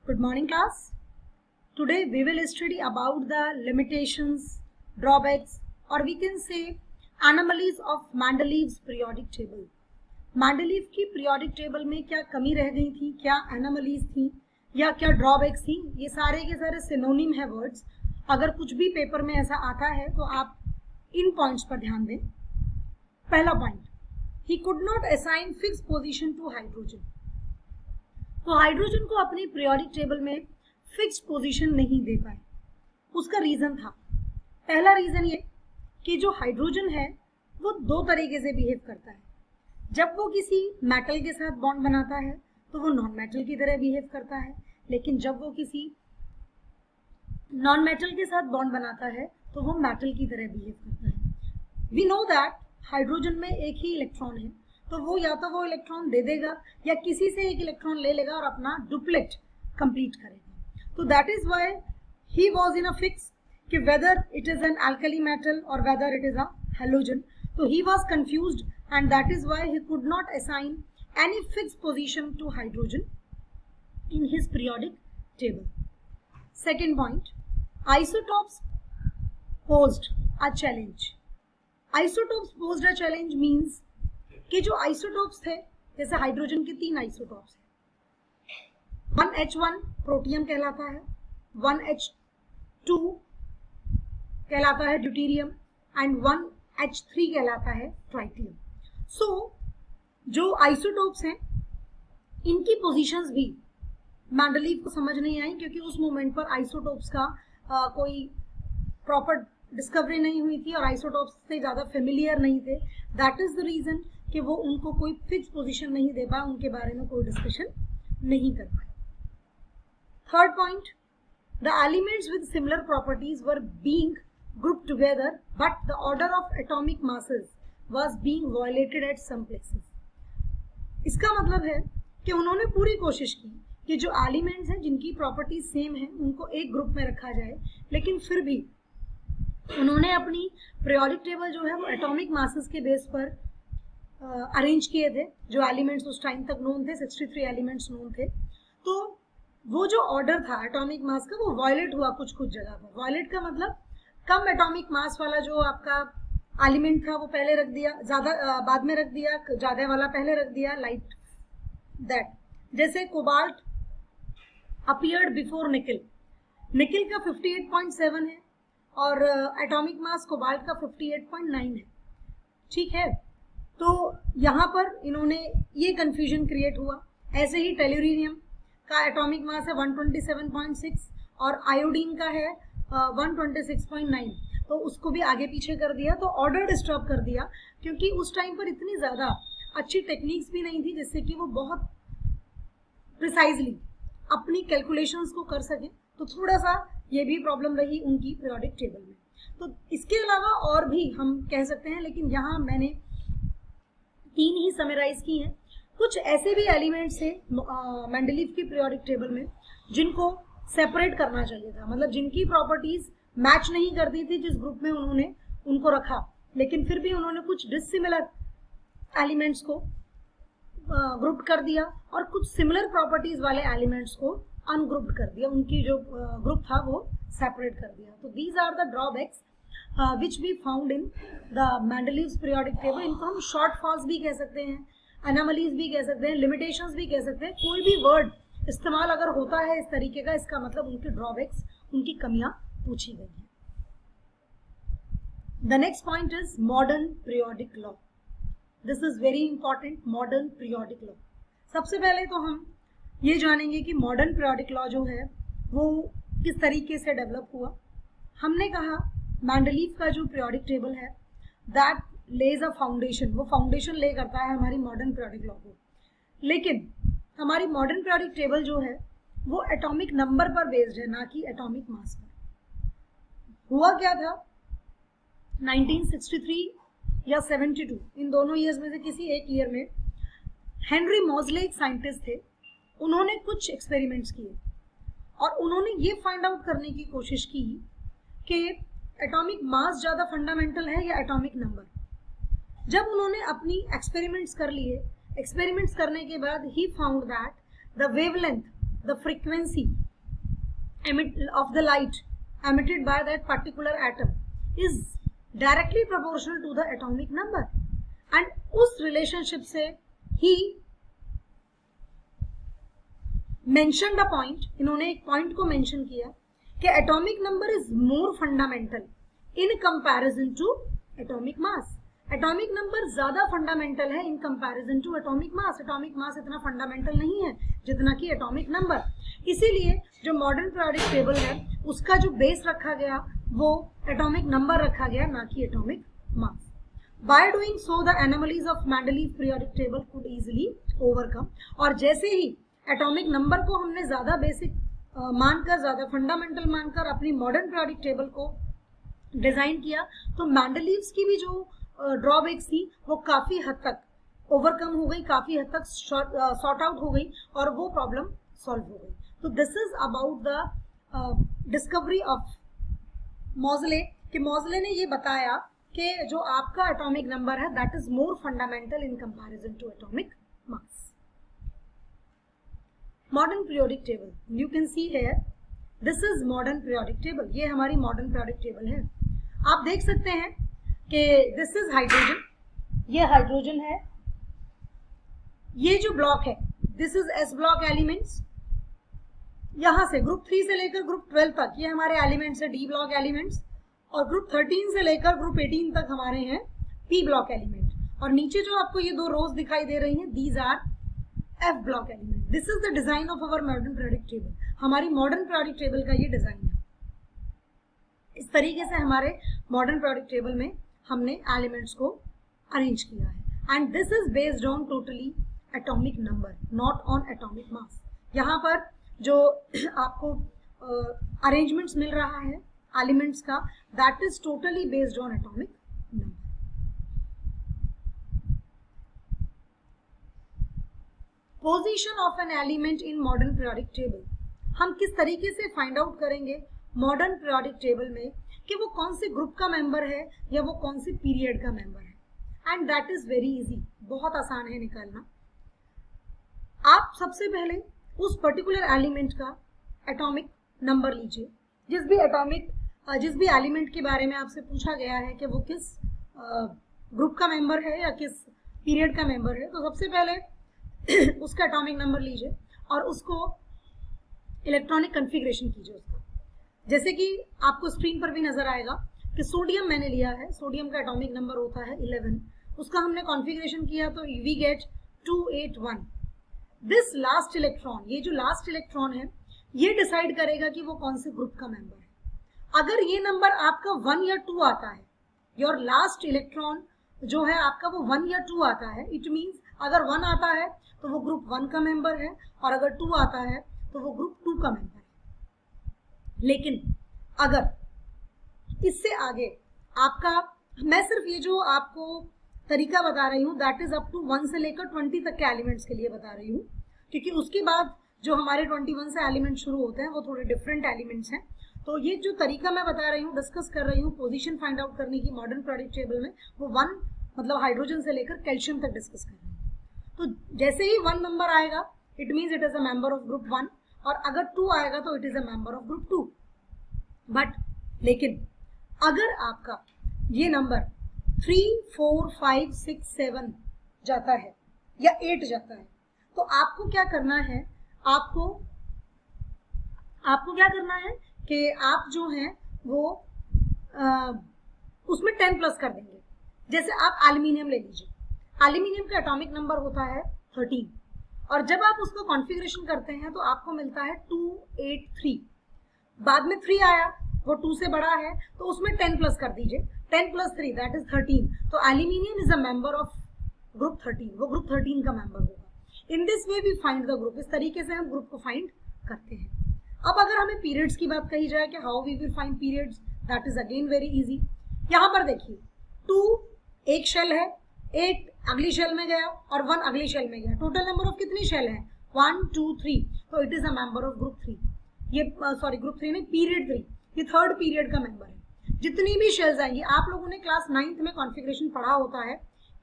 Good morning, class. Today we will study about the limitations, drawbacks, or we can say anomalies of Mendeleev's periodic table. Mendeleev की periodic table में क्या कमी रह गई थी, क्या anomalies थी या क्या drawbacks थी, ये सारे के सारे synonym है words. अगर कुछ भी पेपर में ऐसा आता है तो आप इन पॉइंट्स पर ध्यान दें. पहला point, he could not assign fixed position to hydrogen. तो हाइड्रोजन को अपनी पीरियोडिक टेबल में फिक्स्ड पोजीशन नहीं दे पाए. उसका रीजन था, पहला रीजन ये कि जो हाइड्रोजन है वो दो तरीके से बिहेव करता है. जब वो किसी मेटल के साथ बॉन्ड बनाता है तो वो नॉन मेटल की तरह बिहेव करता है, लेकिन जब वो किसी नॉन मेटल के साथ बॉन्ड बनाता है तो वो मेटल की तरह बिहेव करता है. वी नो दैट हाइड्रोजन में एक ही इलेक्ट्रॉन है, तो वो या तो वो इलेक्ट्रॉन दे देगा या किसी से एक इलेक्ट्रॉन ले लेगा और अपना डुप्लेट कंप्लीट करेगा. तो that is why he was in a fix कि whether it is an alkali metal और whether it is a halogen. तो he was confused and that is why he could not assign any fixed position to hydrogen in his periodic table. Second point, isotopes posed a challenge. Isotopes posed a challenge means कि जो isotopes थे, जैसे hydrogen के 3 isotopes हैं. 1H1 protium कहलाता है, 1H2 कहलाता है ड्यूटेरियम एंड 1H3 कहलाता है ट्राइटियम. सो जो आइसोटोप्स हैं इनकी पोजीशंस भी मेंडलीव को समझ नहीं आई, क्योंकि उस मोमेंट पर आइसोटोप्स का कोई प्रॉपर डिस्कवरी नहीं हुई थी और आइसोटोप्स से ज़्यादा फेमिलियर नहीं थे. दैट इज द रीजन कि वो उनको कोई फिक्स पोजीशन नहीं दे पाए, उनके बारे में कोई डिस्कशन नहीं कर पाए. Third point, the elements with similar properties were being grouped together but the order of atomic masses was being violated at some places. इसका मतलब है कि उन्होंने पूरी कोशिश की कि जो एलिमेंट्स हैं जिनकी प्रॉपर्टीज सेम है उनको एक ग्रुप में रखा जाए, लेकिन फिर भी उन्होंने अपनी पीरियोडिक टेबल जो है वो एटॉमिक मासेस के बेस पर अरेंज किए थे. जो एलिमेंट्स उस टाइम तक नोन थे, 63 एलिमेंट्स नोन थे. तो वो जो ऑर्डर था एटॉमिक मास का वो वायलेट हुआ कुछ कुछ जगह पर. वायलेट का मतलब कम एटॉमिक मास वाला जो आपका एलिमेंट था वो पहले रख दिया, ज़्यादा बाद में रख दिया, ज़्यादा वाला पहले रख दिया, लाइक दैट. जैसे कोबाल्ट अपीयर्ड बिफोर निकल. निकल का 58.7 है और एटॉमिक मास कोबाल्ट का 58.9 है. ठीक है, तो यहाँ पर इन्होंने ये कंफ्यूजन क्रिएट हुआ. ऐसे ही टेल्यूरियम का एटॉमिक मास है 127.6 और आयोडीन का है 126.9. तो उसको भी आगे पीछे कर दिया, तो ऑर्डर डिस्टर्ब कर दिया, क्योंकि उस टाइम पर इतनी ज़्यादा अच्छी टेक्निक्स भी नहीं थी जिससे कि वो बहुत प्रिसाइजली अपनी कैलकुलेशंस को कर सकें. तो थोड़ा सा ये भी प्रॉब्लम रही उनकी पीरियोडिक टेबल में. तो इसके अलावा और भी हम कह सकते हैं, लेकिन यहाँ मैंने 3 ही समराइज की हैं. कुछ ऐसे भी एलिमेंट्स थे मेंडलीव की पीरियोडिक टेबल में जिनको सेपरेट करना चाहिए था, मतलब जिनकी प्रॉपर्टीज मैच नहीं करती थी जिस ग्रुप में उन्होंने उनको रखा, लेकिन फिर भी उन्होंने कुछ डिसिमिलर एलिमेंट्स को ग्रुप कर दिया और कुछ सिमिलर प्रॉपर्टीज वाले एलिमेंट्स को अनग्रुप्ड कर दिया, उनकी जो ग्रुप था वो सेपरेट कर दिया. तो these are the drawbacks which we found in the Mendeleev's periodic table. इनको हम शॉर्ट फॉल्स भी कह सकते हैं, एनोमलीज भी कह सकते हैं, लिमिटेशंस भी कह सकते हैं. कोई भी वर्ड इस्तेमाल अगर होता है इस तरीके का, इसका मतलब उनके ड्रॉबैक्स, उनकी कमियां पूछी गई हैं. The next point is modern periodic law. This is very important, modern periodic law. सबसे पहले तो हम ये जानेंगे कि मॉडर्न पीरियोडिक लॉ जो है वो किस तरीके से डेवलप हुआ. हमने कहा मेंडलीव का जो पीरियोडिक टेबल है दैट लेज अ फाउंडेशन, वो फाउंडेशन ले करता है हमारी मॉडर्न पीरियोडिक लॉ को. लेकिन हमारी मॉडर्न पीरियोडिक टेबल जो है वो एटॉमिक नंबर पर बेस्ड है, ना कि एटॉमिक मास पर. हुआ क्या था, 1963 या 72, इन दोनों ईयर्स में से किसी एक ईयर में हेनरी मोज़ले एक साइंटिस्ट थे. उन्होंने कुछ एक्सपेरिमेंट्स किए और उन्होंने ये फाइंड आउट करने की कोशिश की कि एटॉमिक मास ज़्यादा फंडामेंटल है या एटॉमिक नंबर. जब उन्होंने अपनी एक्सपेरिमेंट्स कर लिए, एक्सपेरिमेंट्स करने के बाद he found that the wavelength, the frequency of the light emitted by that particular atom is directly proportional to the atomic number. And उस relationship से ही mentioned a point, इन्होंने एक point को mention किया कि atomic number is more fundamental in comparison to atomic mass. Atomic number ज्यादा fundamental है in comparison to atomic mass. Atomic mass इतना फंडामेंटल नहीं है जितना कि एटॉमिक नंबर. इसीलिए जो मॉडर्न पीरियोडिक टेबल है उसका जो बेस रखा गया वो एटॉमिक नंबर रखा गया, ना कि atomic mass. By doing so the anomalies of Mendeleev periodic table could easily overcome. और जैसे ही एटॉमिक नंबर को हमने ज्यादा बेसिक मानकर, ज्यादा फंडामेंटल मानकर अपनी मॉडर्न पीरियोडिक टेबल को डिजाइन किया, तो मेंडलीव्स की भी जो ड्रॉबैक्स थी वो काफी हद तक ओवरकम हो गई, काफी हद तक सॉर्ट आउट हो गई और वो प्रॉब्लम सॉल्व हो गई. तो this is about the discovery of Moseley कि मोज़ले ने ये बताया कि जो आपका एटॉमिक नंबर है that is more fundamental in comparison to atomic mass. Modern periodic table, you can see here, this is modern periodic table. ये हमारी मॉडर्न पीरियोडिक टेबल है. आप देख सकते हैं कि दिस इज हाइड्रोजन, ये हाइड्रोजन है. ये जो ब्लॉक है this is S block elements. यहां से ग्रुप 3 से लेकर ग्रुप 12 तक ये हमारे एलिमेंट्स है डी ब्लॉक एलिमेंट्स. और ग्रुप 13 से लेकर ग्रुप 18 तक हमारे हैं पी ब्लॉक एलिमेंट. और नीचे जो आपको ये दो रोज दिखाई दे रही हैं these R F block element. This is the design of our modern periodic table. हमारी मॉडर्न पीरियोडिक टेबल का ये डिजाइन है. इस तरीके से हमारे मॉडर्न पीरियोडिक टेबल में हमने एलिमेंट्स को अरेंज किया है. And this is based on totally atomic number, not on atomic mass. यहाँ पर जो आपको अरेंजमेंट्स मिल रहा है एलिमेंट्स का that is totally based on atomic number. Position of an element in modern periodic table. हम किस तरीके से फाइंड आउट करेंगे मॉडर्न पीरियोडिक टेबल में कि वो कौन से ग्रुप का मेंबर है या वो कौन से पीरियड का मेंबर है. And that is very easy, बहुत आसान है निकालना. आप सबसे पहले उस पर्टिकुलर एलिमेंट का एटॉमिक नंबर लीजिए. जिस भी एलिमेंट के बारे में आपसे पूछा गया है कि वो किस ग्रुप का मेंबर है या किस पीरियड का मेंबर है, तो सबसे पहले उसका एटॉमिक नंबर लीजिए और उसको इलेक्ट्रॉनिक कन्फिग्रेशन कीजिए उसका. जैसे कि आपको स्क्रीन पर भी नजर आएगा कि सोडियम मैंने लिया है, सोडियम का एटॉमिक नंबर होता है 11. उसका हमने कॉन्फ़िगरेशन किया तो we get 281. This last electron, ये जो लास्ट इलेक्ट्रॉन है ये डिसाइड करेगा कि वो कौन से ग्रुप का मेंबर है. अगर ये नंबर आपका 1 या 2 आता है, योर लास्ट इलेक्ट्रॉन जो है आपका वो 1 या 2 आता है, इट मीन्स अगर 1 आता है तो वो ग्रुप 1 का मेंबर है और अगर 2 आता है तो वो ग्रुप 2 का मेंबर है. लेकिन अगर इससे आगे आपका, मैं सिर्फ ये जो आपको तरीका बता रही हूँ दैट इज अप टू 1 से लेकर 20 तक के एलिमेंट्स के लिए बता रही हूँ, क्योंकि उसके बाद जो हमारे 21 से एलिमेंट शुरू होते हैं वो थोड़े डिफरेंट एलिमेंट्स हैं. तो ये जो तरीका मैं बता रही हूँ, डिस्कस कर रही हूँ पोजीशन फाइंड आउट करने की मॉडर्न पीरियोडिक टेबल में, वो 1 मतलब हाइड्रोजन से लेकर कैल्शियम तक डिस्कस कर रही हूँ. तो जैसे ही 1 नंबर आएगा it means it is a member of group 1 और अगर 2 आएगा तो it is a member of group 2. But लेकिन अगर आपका ये नंबर 3, 4, 5, 6, 7 जाता है या 8 जाता है तो आपको क्या करना है, आपको क्या करना है कि आप जो है वो उसमें 10 प्लस कर देंगे. जैसे आप एल्यूमिनियम ले लीजिए, एल्यूमिनियम का एटॉमिक नंबर होता है 13 और जब आप उसको कॉन्फ़िगरेशन करते हैं तो आपको मिलता है 283. बाद में 3 आया, वो 2 से बड़ा है तो उसमें 10 प्लस कर दीजिए. 10 प्लस 3 दैट इज 13. तो aluminium is a member of group 13, वो ग्रुप 13 का मेंबर होगा. In this way we find the group. इस तरीके से हम ग्रुप को फाइंड करते हैं. अब अगर हमें पीरियड्स की बात कही जाए कि how we will find periods, that is again very easy. यहाँ पर देखिए 2 एक शेल है, 8 अगली शेल में गया और 1 अगली शेल में गया. टोटल नंबर ऑफ कितनी शेल है 1, 2, 3. तो it is a member of group 3. ये सॉरी ग्रुप 3 नहीं, पीरियड 3, ये थर्ड पीरियड का मेंबर है. जितनी भी शेल्स आएंगी, आप लोगों ने क्लास 9th में कॉन्फ़िगरेशन पढ़ा होता है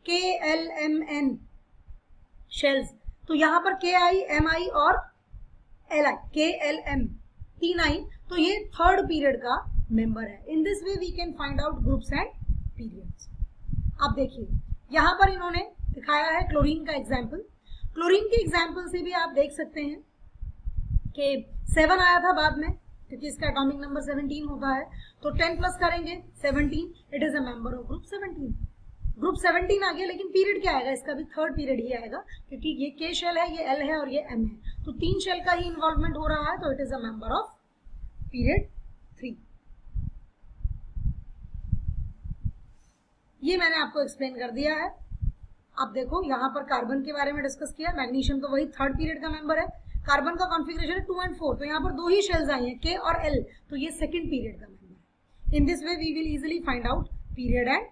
KLMN शेल्स. तो यहाँ पर KI, MI और LI, KLM 3 आई तो ये थर्ड पीरियड का मेंबर है. In this way we can find out groups and periods. अब देखिए यहाँ पर इन्होंने दिखाया है क्लोरीन का एग्जाम्पल. क्लोरीन के एग्जाम्पल से भी आप देख सकते हैं कि 7 आया था बाद में, क्योंकि इसका एटॉमिक नंबर 17 होता है, तो 10 प्लस करेंगे 17, it is a member of group 17. Group 17 आ गया, लेकिन पीरियड क्या आएगा, इसका भी थर्ड पीरियड ही आएगा, क्योंकि ये के शेल है, ये एल है और ये एम है, तो 3 शेल का ही इन्वॉल्वमेंट हो रहा है, तो it is a member of period 3. ये मैंने आपको एक्सप्लेन कर दिया है. अब देखो यहाँ पर कार्बन के बारे में डिस्कस किया, मैग्नीशियम तो वही थर्ड पीरियड का मेंबर है. कार्बन का कॉन्फ़िगरेशन है 2 and 4, तो यहाँ पर 2 ही शेल्स आई हैं, के और एल, तो ये सेकंड पीरियड का मेंबर है. In this way we will easily find out period and